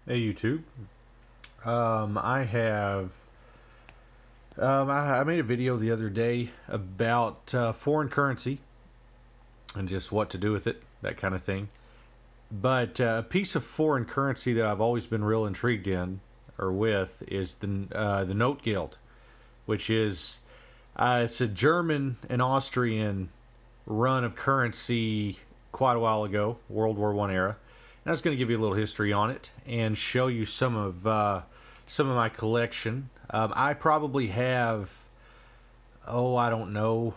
Hey YouTube. I have I made a video the other day about foreign currency and just what to do with it, that kind of thing. But a piece of foreign currency that I've always been real intrigued in or with is the Notgeld, which is it's a German and Austrian run of currency quite a while ago, World War One era. And I was going to give you a little history on it and show you some of my collection. I probably have, oh, I don't know.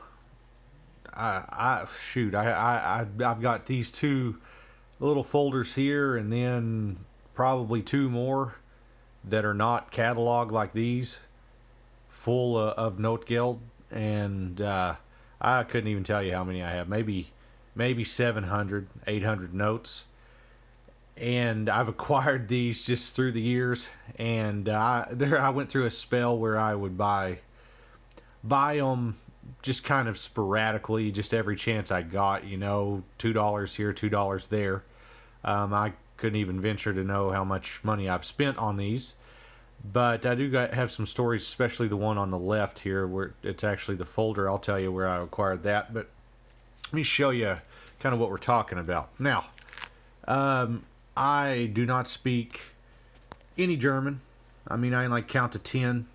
I shoot, I've got these two little folders here, and then probably two more that are not cataloged like these, full of Notgeld, and I couldn't even tell you how many I have. Maybe 700, 800 notes. And I've acquired these just through the years. And I went through a spell where I would buy them just kind of sporadically, just every chance I got. $2 here, $2 there. I couldn't even venture to know how much money I've spent on these. But I do have some stories, especially the one on the left here, where it's actually the folder. I'll tell you where I acquired that. But let me show you kind of what we're talking about. Now, I do not speak any German. I mean, I can like count to 10.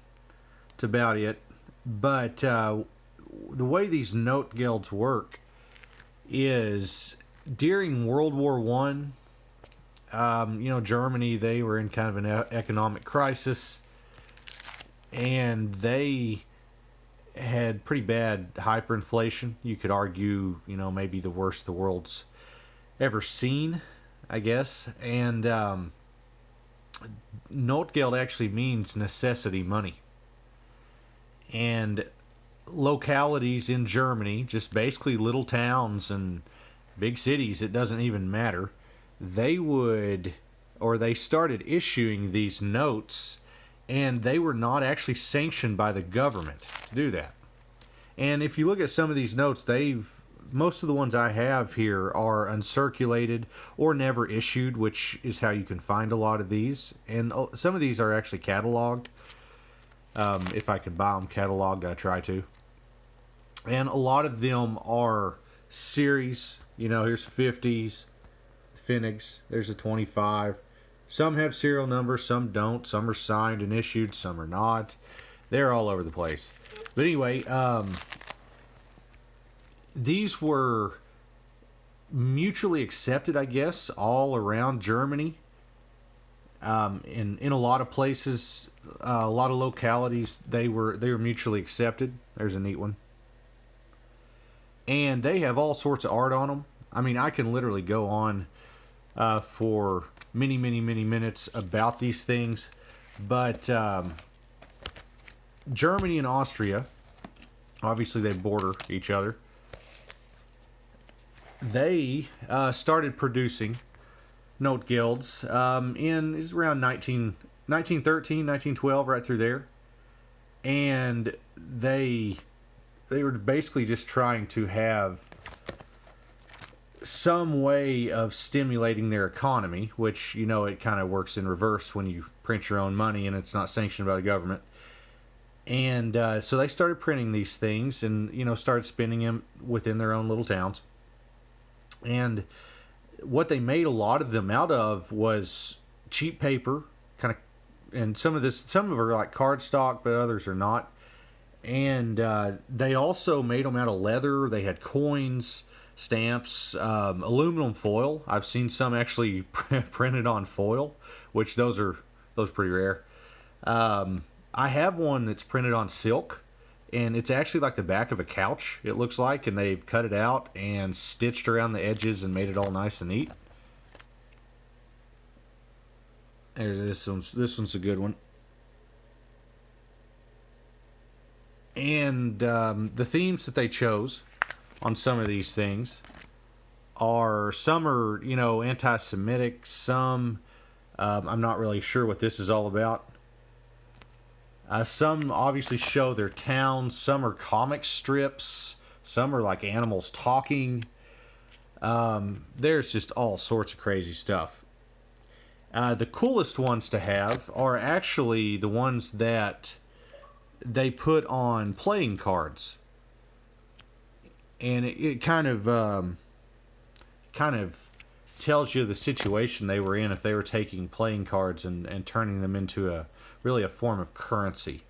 It's about it. But the way these Notgelds work is during World War One. Germany, they were in kind of an economic crisis, and they had pretty bad hyperinflation. You could argue, maybe the worst the world's ever seen, I guess. And Notgeld actually means necessity money. And localities in Germany, just basically little towns and big cities, it doesn't even matter, they started issuing these notes, and they were not actually sanctioned by the government to do that. And if you look at some of these notes, most of the ones I have here are uncirculated or never issued, which is how you can find a lot of these. And some of these are actually cataloged. If I can buy them cataloged, I try to. And a lot of them are series. Here's 50s, Finnigs. There's a 25. Some have serial numbers, some don't. Some are signed and issued, some are not. They're all over the place. But anyway, these were mutually accepted, I guess, all around Germany. In a lot of places, a lot of localities, they were mutually accepted. There's a neat one. And they have all sorts of art on them. I mean, I can literally go on for many, many, many minutes about these things. But Germany and Austria, obviously they border each other. They started producing Notgelds in around 1913, 1912, right through there. And they were basically just trying to have some way of stimulating their economy, which, it kind of works in reverse when you print your own money and it's not sanctioned by the government. And so they started printing these things and, started spinning them within their own little towns. And what they made a lot of them out of was cheap paper, kind of, and some of them are like cardstock, but others are not. And they also made them out of leather. They had coins, stamps, aluminum foil. I've seen some actually printed on foil, which those are pretty rare. I have one that's printed on silk, and it's actually like the back of a couch, it looks like, and they've cut it out and stitched around the edges and made it all nice and neat. There's this one's a good one. And the themes that they chose on some of these things some are, anti-Semitic, some I'm not really sure what this is all about. Some obviously show their towns, some are comic strips, some are like animals talking. There's just all sorts of crazy stuff. The coolest ones to have are actually the ones that they put on playing cards, and it kind of tells you the situation they were in if they were taking playing cards and turning them into a form of currency.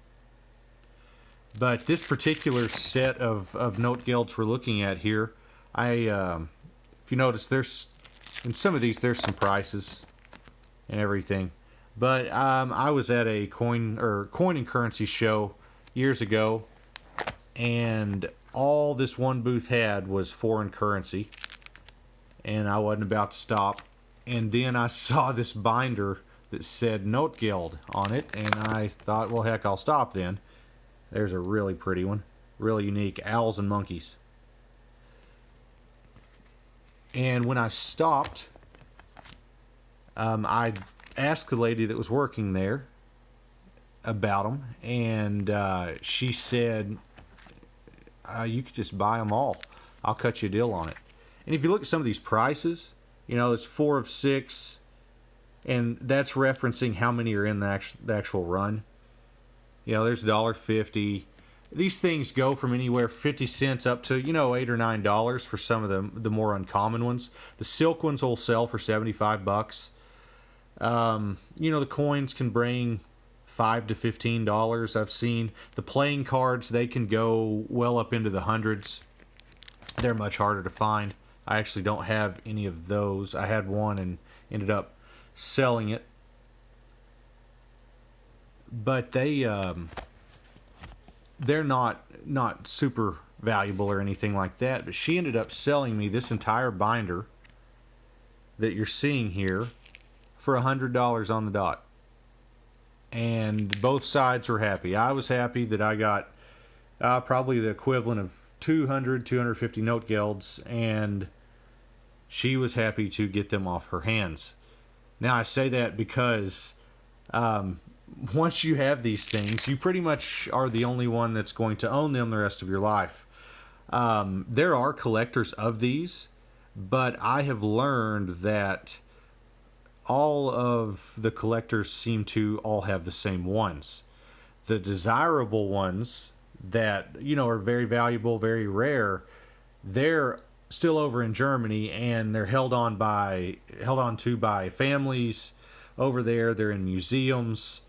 But this particular set of Notgelds we're looking at here, if you notice, there's in some of these there's some prices and everything. But I was at a coin and currency show years ago, and all this one booth had was foreign currency, and I wasn't about to stop. And then I saw this binder that said Notgeld on it, and I thought, well, heck, I'll stop then. There's a really pretty one, really unique, owls and monkeys. And when I stopped, I asked the lady that was working there about them, and she said, you could just buy them all. I'll cut you a deal on it. And if you look at some of these prices, it's 4 of 6, and that's referencing how many are in the actual run. There's $1.50. These things go from anywhere 50 cents up to, $8 or $9 for some of the more uncommon ones. The silk ones will sell for $75. The coins can bring $5 to $15. I've seen the playing cards, they can go well up into the hundreds. They're much harder to find. I actually don't have any of those. I had one and ended up selling it. But they're not super valuable or anything like that. But she ended up selling me this entire binder that you're seeing here for $100 on the dot. And both sides were happy. I was happy that I got probably the equivalent of 250 Notgelds, and she was happy to get them off her hands. Now, I say that because once you have these things, you pretty much are the only one that's going to own them the rest of your life. There are collectors of these, but I have learned that all of the collectors seem to all have the same ones. The desirable ones that are very valuable, very rare, they're still over in Germany, and they're held on to by families over there. They're in museums.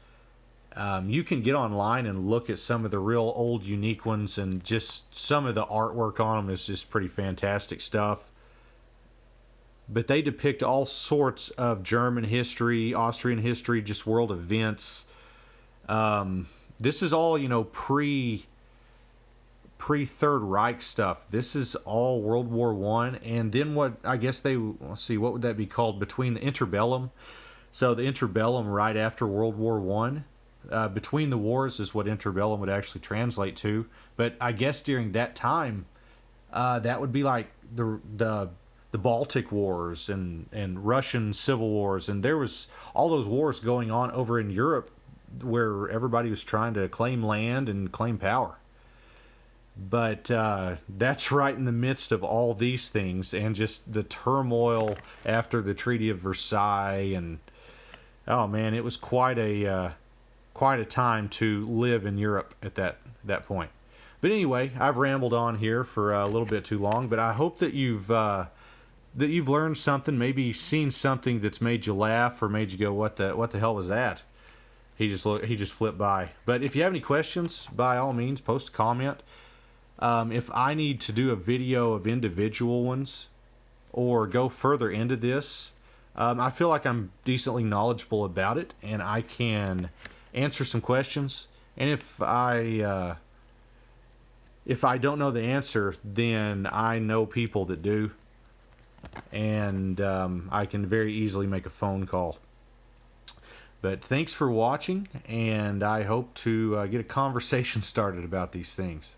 You can get online and look at some of the real old unique ones, and just some of the artwork on them is just pretty fantastic stuff. But they depict all sorts of German history, Austrian history, just world events. This is all, pre Third Reich stuff. This is all World War One, and then what would that be called? Between the interbellum. So the interbellum right after World War One. Between the wars is what interbellum would actually translate to. But I guess during that time, that would be like the Baltic Wars and Russian Civil Wars, and there was all those wars going on over in Europe where everybody was trying to claim land and claim power. But that's right in the midst of all these things, and just the turmoil after the Treaty of Versailles, and oh man, it was quite a time to live in Europe at that point. But anyway, I've rambled on here for a little bit too long, but I hope that you've learned something, maybe seen something that's made you laugh or made you go, what the hell was that? He just flipped by. But if you have any questions, by all means, post a comment. If I need to do a video of individual ones or go further into this, I feel like I'm decently knowledgeable about it, and I can answer some questions. And if I don't know the answer, then I know people that do, and I can very easily make a phone call. But thanks for watching, and I hope to get a conversation started about these things.